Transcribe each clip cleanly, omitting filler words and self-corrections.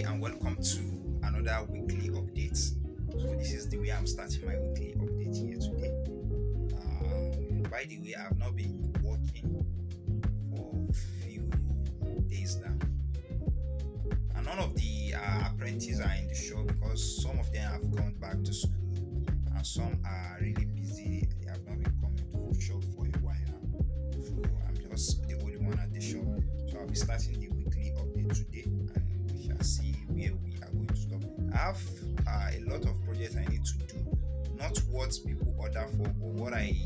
day and welcome to another weekly update. So this is the way I'm starting my weekly update here today. By the way, I've not been working for few days now, and none of the apprentices are in the shop because some of them have gone back to school and some are really busy. They have not been coming to the shop for a while now. So I'm just the only one at the shop. So I'll be starting the weekly update today and we shall see where we are going to stop. I have a lot of projects I need to do, not what people order for, but what I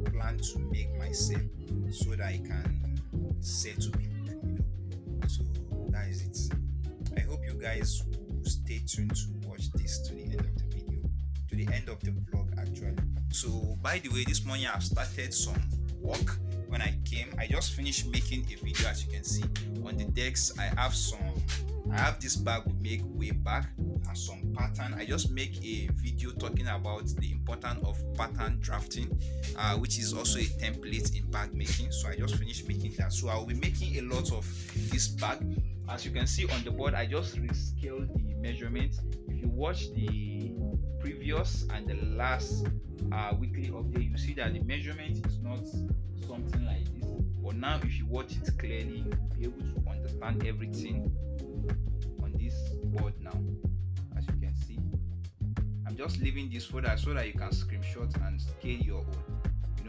plan to make myself so that I can say to people. So that is it. I hope you guys will stay tuned to watch this to the end of the video, to the end of the vlog actually. So by the way, this morning I've started some work. When I came, I just finished making a video. As you can see on the decks, I have this bag we make way back and some pattern. I just make a video talking about the importance of pattern drafting, which is also a template in bag making. So I just finished making that. So I will be making a lot of this bag. As you can see on the board, I just rescaled the measurement. If you watch the previous and the last weekly update, you see that the measurement is not something like this. But now if you watch it clearly, you'll be able to understand everything on this board now. As you can see, I'm just leaving this folder so that you can screenshot and scale your own.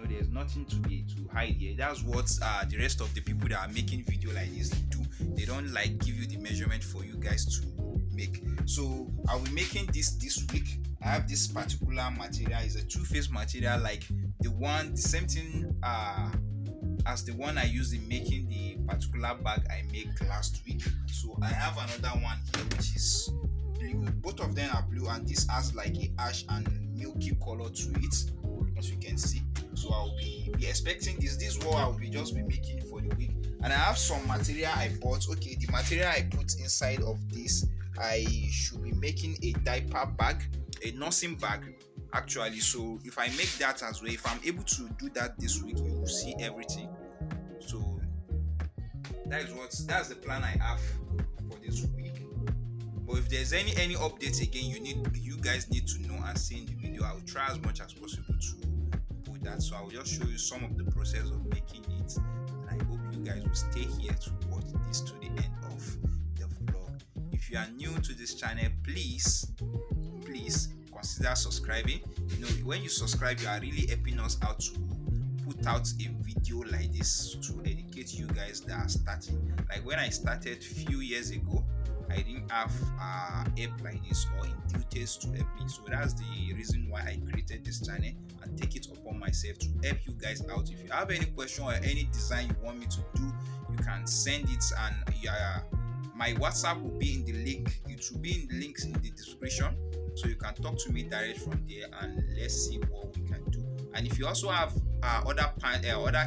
There's nothing to hide here. That's what the rest of the people that are making video like this do. They don't give you the measurement for you guys to make. So I'll be making this week. I have this particular material. It's a two-phase material, like the same thing as the one I used in making the particular bag I made last week. So I have another one here which is blue. Both of them are blue, and this has like a ash and milky color to it, as you can see. So I'll be expecting this. This is what I'll be making for the week. And I have some material I bought. Okay, the material I put inside of this, I should be making a diaper bag, a nursing bag actually. So if I make that as well, if I'm able to do that this week, you will see everything. So that's the plan I have for this week. But if there's any updates again, you guys need to know and see in the video. I will try as much as possible to put that. So I will just show you some of the process of making it, and I hope you guys will stay here to watch this to the end of the vlog. If you are new to this channel, please consider subscribing. When you subscribe, you are really helping us out to put out a video like this to educate you guys that are starting. Like when I started few years ago, I didn't have help like this or educators to help me. So that's the reason why I created this channel and take it upon myself to help you guys out. If you have any question or any design you want me to do, you can send it, and my WhatsApp will be in the link. It will be in the links in the description, so you can talk to me direct from there, and let's see what we can do. And if you also have other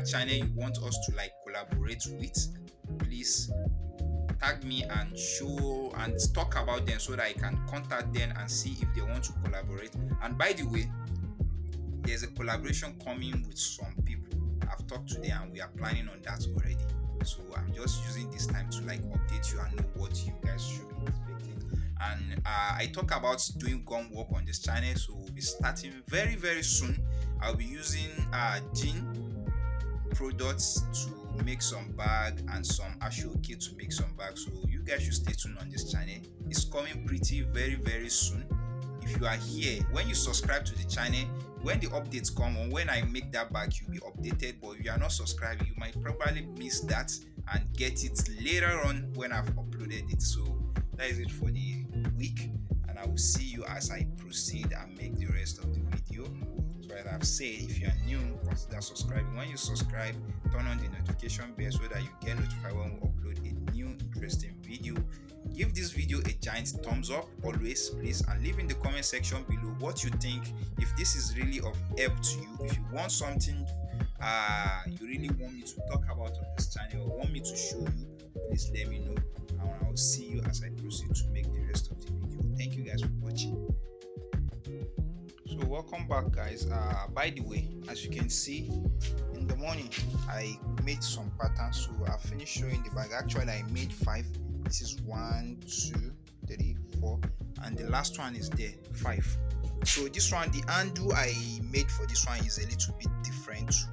channel you want us to collaborate with, please tag me and show and talk about them so that I can contact them and see if they want to collaborate. And by the way, there's a collaboration coming with some people. I've talked to them and we are planning on that already. So I'm just using this time to update you and know what you guys should be expecting. And I talk about doing gum work on this channel, so we'll be starting very, very soon. I'll be using gin products to make some bag and some actual kit to make some bags. So you guys should stay tuned on this channel. It's coming pretty very, very soon. If you are here, when you subscribe to the channel, when the updates come on, when I make that bag, you'll be updated. But if you are not subscribed, you might probably miss that and get it later on when I've uploaded it. So that is it for the week, and I will see you as I proceed and make the rest of the video. So as I've said, if you are new, consider subscribing. When you subscribe, turn on the notification bell so that you get notified when we upload a new interesting video. Give this video a giant thumbs up always, please, and leave in the comment section below what you think, if this is really of help to you. If you want something you really want me to talk about on this channel or want me to show you, please let me know, and I'll see you as I proceed to make the rest of the video. Thank you guys for watching. So welcome back, guys. By the way, as you can see, in the morning I made some patterns, so I finished showing the bag. Actually I made 5. This is 1, 2, 3, 4, and the last one is there, 5. So this one, the handle I made for this one is a little bit different to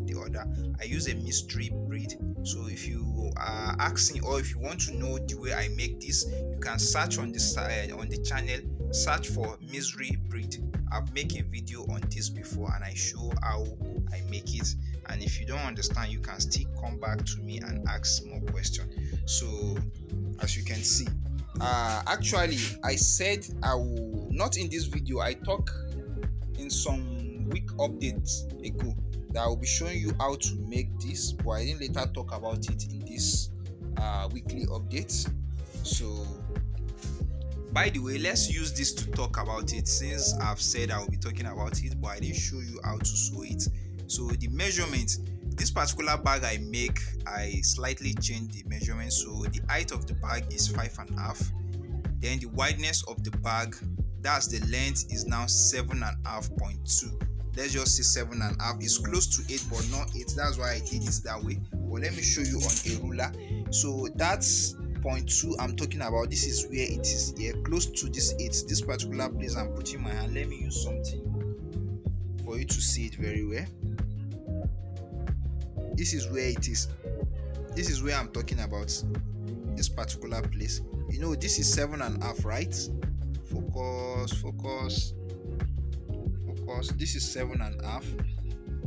the other. I use a mystery breed. So if you are asking, or if you want to know the way I make this, you can search on the side on the channel, search for mystery breed. I've made a video on this before and I show how I make it. And if you don't understand, you can still come back to me and ask more questions. So as you can see, actually I said I will not in this video. I talk in some week updates ago that I will be showing you how to make this, but I didn't later talk about it in this weekly updates. So by the way, let's use this to talk about it, since I've said I will be talking about it, but I didn't show you how to sew it. So the measurement, this particular bag I make, I slightly change the measurement. So the height of the bag is 5.5. Then the wideness of the bag, that's the length, is now 7.5.2. Let's just say 7.5. It's close to 8 but not 8. That's why I did it that way. But let me show you on a ruler. So that's 0.2 I'm talking about. This is where it is here, close to this 8. This particular place I'm putting my hand. Let me use something for you to see it very well. This is where it is. This is where I'm talking about, this particular place. You know, this is 7.5, right? Focus. This is 7.5.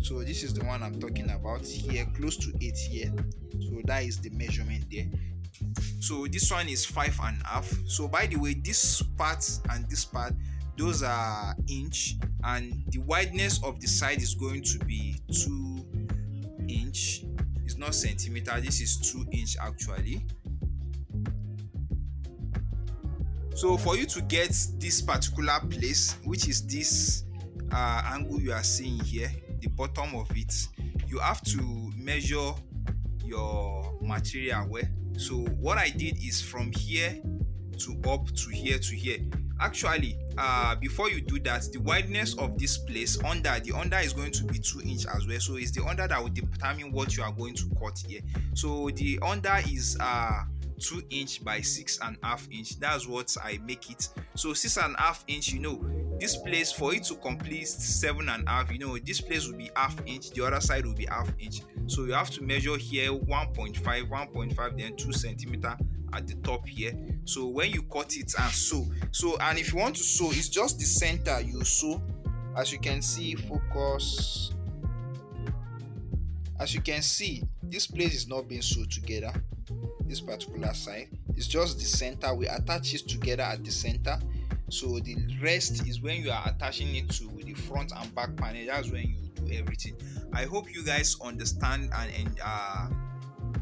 So this is the one I'm talking about here, close to 8 here. So that is the measurement there. So this one is 5.5. So by the way, this part and this part, those are inch, and the wideness of the side is going to be 2 inch. It's not centimeter, this is 2 inch actually. So for you to get this particular place, which is this angle you are seeing here, the bottom of it, you have to measure your material well. So what I did is from here to up to here to here. Actually, before you do that, the wideness of this place the under is going to be 2 inch as well. So it's the under that will determine what you are going to cut here. So the under is 2 inch by 6.5 inch. That's what I make it. So 6.5 inch, you know, this place, for it to complete 7.5, you know, this place will be half inch, the other side will be half inch. So you have to measure here 1.5, then 2 centimeter at the top here. So when you cut it and sew, and if you want to sew, it's just the center you sew. As you can see, focus. As you can see, this place is not being sewed together. This particular side, it's just the center. We attach it together at the center. So the rest is when you are attaching it to the front and back panel. That's when you do everything. I hope you guys understand and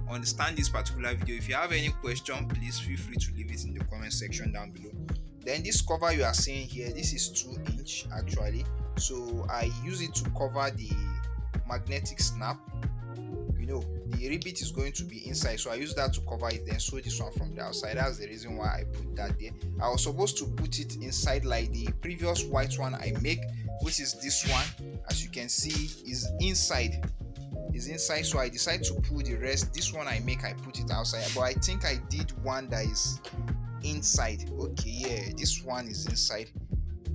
understand this particular video. If you have any question, please feel free to leave it in the comment section down below. Then this cover you are seeing here, this is 2 inch actually. So I use it to cover the magnetic snap. You know, the ribbit is going to be inside, so I use that to cover it, then sew this one from the outside. That's the reason why I put that there. I was supposed to put it inside like the previous white one I make, which is this one. As you can see, is inside. So I decided to put the rest. This one I make, I put it outside, but I think I did one that is inside. Okay, yeah, this one is inside.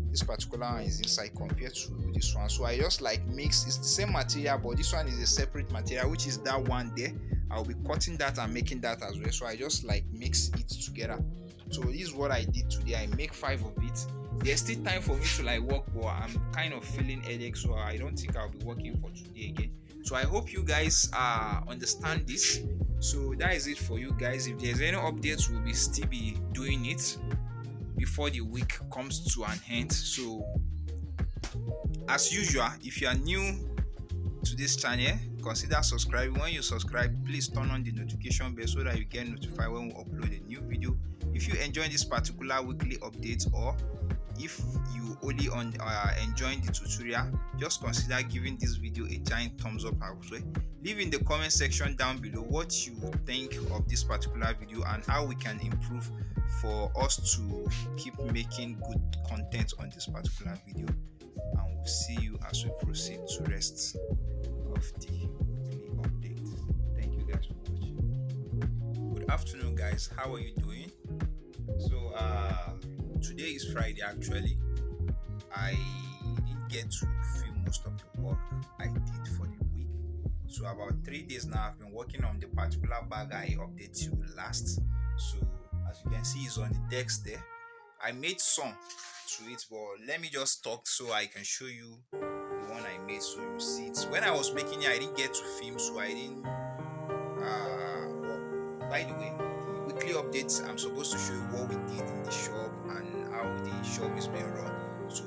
This particular one is inside compared to this one. So I just like mix. It's the same material, but this one is a separate material, which is that one there. I'll be cutting that and making that as well. So I just like mix it together. So this is what I did today. I make 5 of it. There's still time for me to like work, but I'm kind of feeling headache, so I don't think I'll be working for today again. So I hope you guys understand this. So that is it for you guys. If there's any updates, we'll still be doing it before the week comes to an end. So as usual, if you are new to this channel, consider subscribing. When you subscribe, please turn on the notification bell so that you get notified when we upload a new video. If you enjoy this particular weekly update, or if you only enjoying the tutorial, just consider giving this video a giant thumbs up as well. Leave in the comment section down below what you think of this particular video and how we can improve for us to keep making good content on this particular video. And we'll see you as we proceed to rest of the weekly update. Thank you guys for watching. Good afternoon guys, how are you doing? So today is Friday actually. I didn't get to film most of the work I did for the week. So about 3 days now I've been working on the particular bag I updated you last. So as you can see it's on the text there. I made some to it, but let me just talk so I can show you the one I made so you see it. When I was making it I didn't get to film, so I didn't by the way, the weekly updates, I'm supposed to show you what we did in the shop and how the shop is being run. So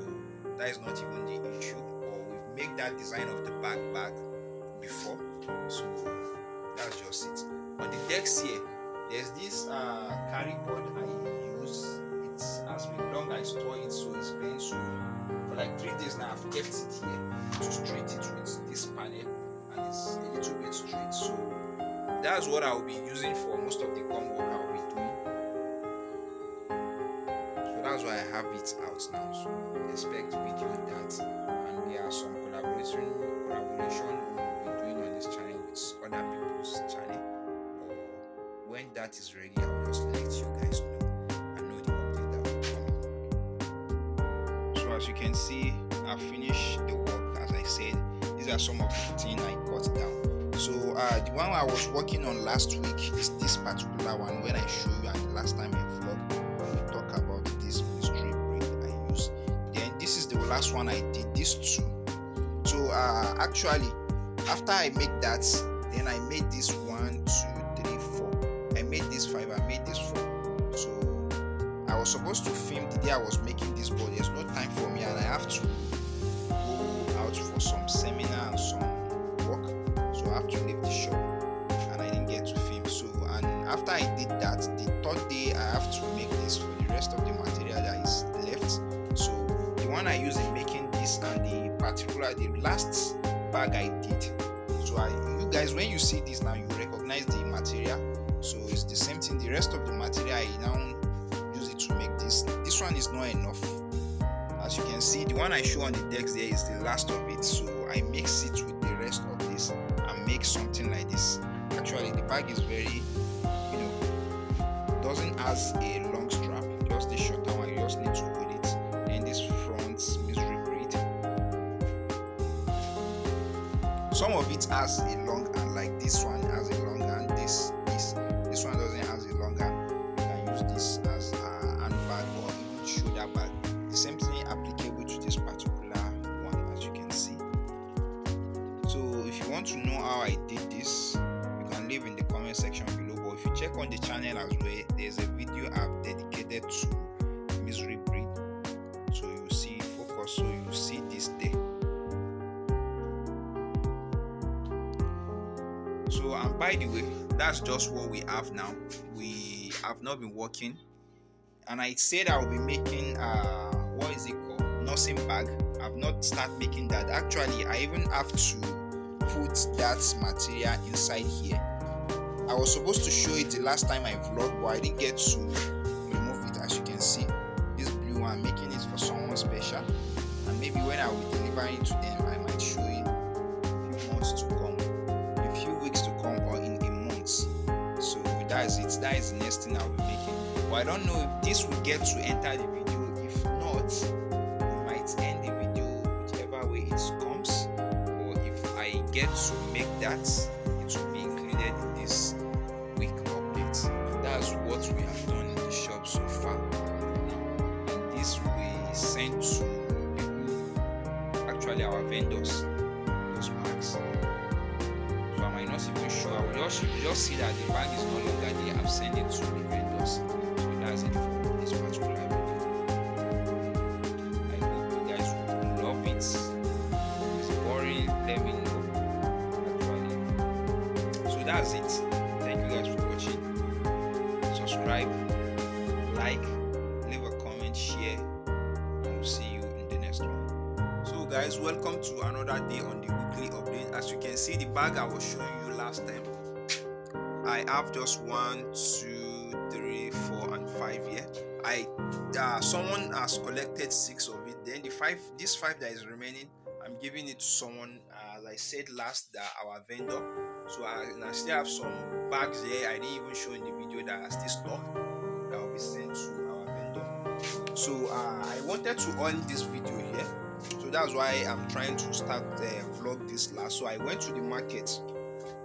that is not even the issue. Or we've made that design of the bag before. So that's just it. On the decks here, there's this carry board I use. It has been long I store it, so it's been so for like 3 days now I've kept it here to straight it with this panel, and it's a little bit straight. So that's what I'll be using for most of the gum work I'll be doing. So that's why I have it out now. So expect video on that. And there are some collaboration we'll be doing on this channel with other people's channel. Or when that is ready, I'll just let you guys know and know the update that will come. So as you can see, I've finished the work. As I said, these are some of the things I cut down. So the one I was working on last week is this particular one. When I show you, and the last time I vlog, when we talk about this mystery braid I use. Then this is the last one I did. These two. So actually, after I made that, then I made this 1, 2, 3, 4. I made this 5. I made this 4. So I was supposed to film the day I was making this, but there's no time for me, and I have to go out for some seminar and some work. So I have to leave the shop, and I didn't get to film. So, and after I did that, the third day I have to make this for the rest of the material that is left. So the one I use in making this and the last bag I did. So you guys, when you see this now, you recognize the material. So it's the same thing. The rest of the material I now use it to make this. This one is not enough. As you can see, the one I show on the text there is the last of it. So I mix it with the rest of this and make something like this. Actually, the bag is very, doesn't has a long strap, just the shorter one. You just need to hold it. And this front mystery braid, some of it has a long hand, like this one has a long hand. This one doesn't has a long hand. You can use this as a handbag or even shoulder bag. The same thing applicable to this particular one, as you can see. So if you want to know how I did this, you can leave in the comment section below. But if you check on the channel as well, there's a video I've dedicated to mystery braid. So you will see focus, so you will see this there. So and by the way, that's just what we have now. We have not been working, and I said I will be making what is it called, nursing bag. I've not started making that. Actually, I even have to put that material inside here. I was supposed to show it the last time I vlogged, but I didn't get to remove it. As you can see, this blue one, I'm making it for someone special, and maybe when I will deliver it to them, I might show it a few months to come, a few weeks to come, or in a month. So that is it. That is the next thing I will be making. But I don't know if this will get to enter the video. If not, we might end the video whichever way it comes. Or if I get to make that, it will be included in this week update. And that's what we have done in the shop so far. And this we sent to people, actually our vendors, those bags. So I might not even show. I will just see that the bag is no longer there. I've sent it to the vendors. So that's it for this particular video. I hope you guys will love it. If it's boring, let me know. Actually. So that's it. Thank you guys for watching. Subscribe, like, leave a comment, share, and we'll see you in the next one. So guys, welcome to another day on the weekly update. As you can see, the bag I was showing you last time, I have just 1, 2, 3, 4, and 5 here. Someone has collected 6 of it. Then this 5 that is remaining, I'm giving it to someone. As I said last, that our vendor. So I still have some bags here I didn't even show in the video that are still stock that will be sent to our vendor. So I wanted to end this video here, so that's why I'm trying to start vlog this last. So I went to the market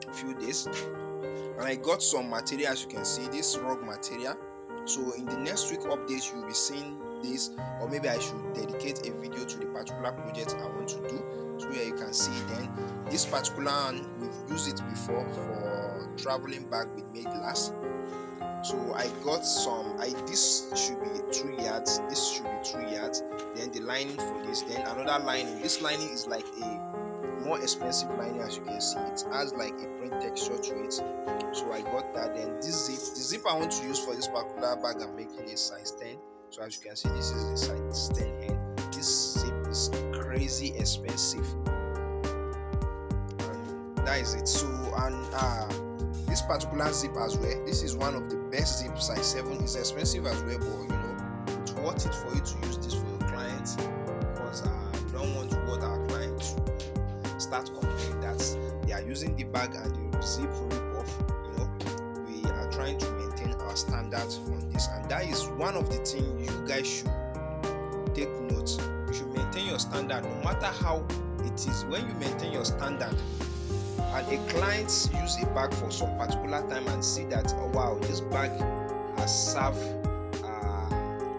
a few days and I got some material. As you can see, this rug material. So in the next week update you'll be seeing this, or maybe I should dedicate a video to the particular project I want to do, so here you can see. Then this particular one, we've used it before for traveling bag with made glass. So I got some, this should be 2 yards, this should be 2 yards, then the lining for this, then another lining. This lining is like a more expensive lining. As you can see, it has like a print texture to it, so I got that. Then this zip, the zip I want to use for this particular bag, I'm making a size 10. So as you can see, this is a size 10 hand. This zip is crazy expensive, and that is it. So this particular zip as well, this is one of the best zip, size 7. Is expensive as well, but you know, it's worth it for you to use this for your clients, because we don't want our clients to start complaining that they are using the bag and the zip rip off. You know, we are trying to maintain our standards on this, and that is one of the things you guys should take note. You should maintain your standard no matter how it is. When you maintain your standard and a client use a bag for some particular time and see that, oh wow, this bag has served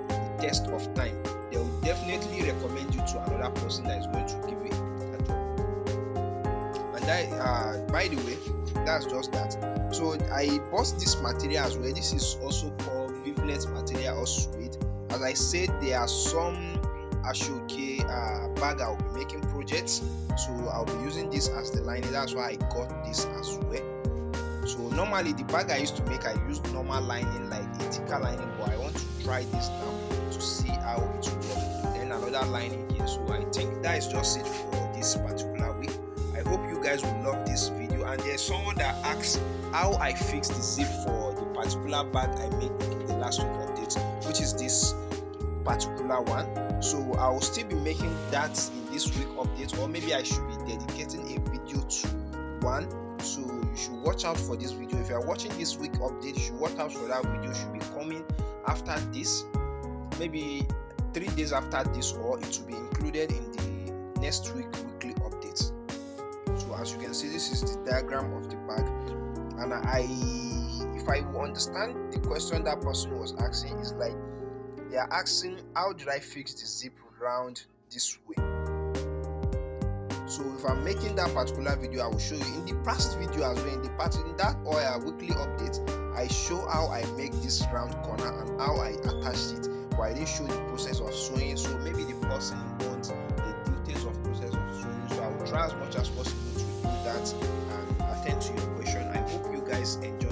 the test of time, they will definitely recommend you to another person that is going to give you a job. And that, by the way, that's just that. So I bought this material as well. This is also called weavelet material or suede. As I said, there are some Ashoke bag I'll be making projects, so I'll be using this as the lining. That's why I got this as well. So normally the bag I used to make, I used normal lining like a thicker lining, but I want to try this now to see how it will work. Then another lining here. So I think that is just it for this particular week. I hope you guys will love this video. And there's someone that asks how I fix the zip for the particular bag I made in the last week update, which is this particular one. So I will still be making that in this week update, or maybe I should be dedicating a video to one. So you should watch out for this video. If you are watching this week update, you should watch out for that video. It should be coming after this, maybe 3 days after this, or it will be included in the next week weekly update. So as you can see, this is the diagram of the bag, and if I will understand the question that person was asking, is like they are asking, how did I fix the zip round this way? So if I'm making that particular video, I will show you in the past video as well. In that weekly update, I show how I make this round corner and how I attached it, but I didn't show the process of sewing. So maybe the person wants the details of process of sewing, so I will try as much as possible to do that and attend to your question. I hope you guys enjoy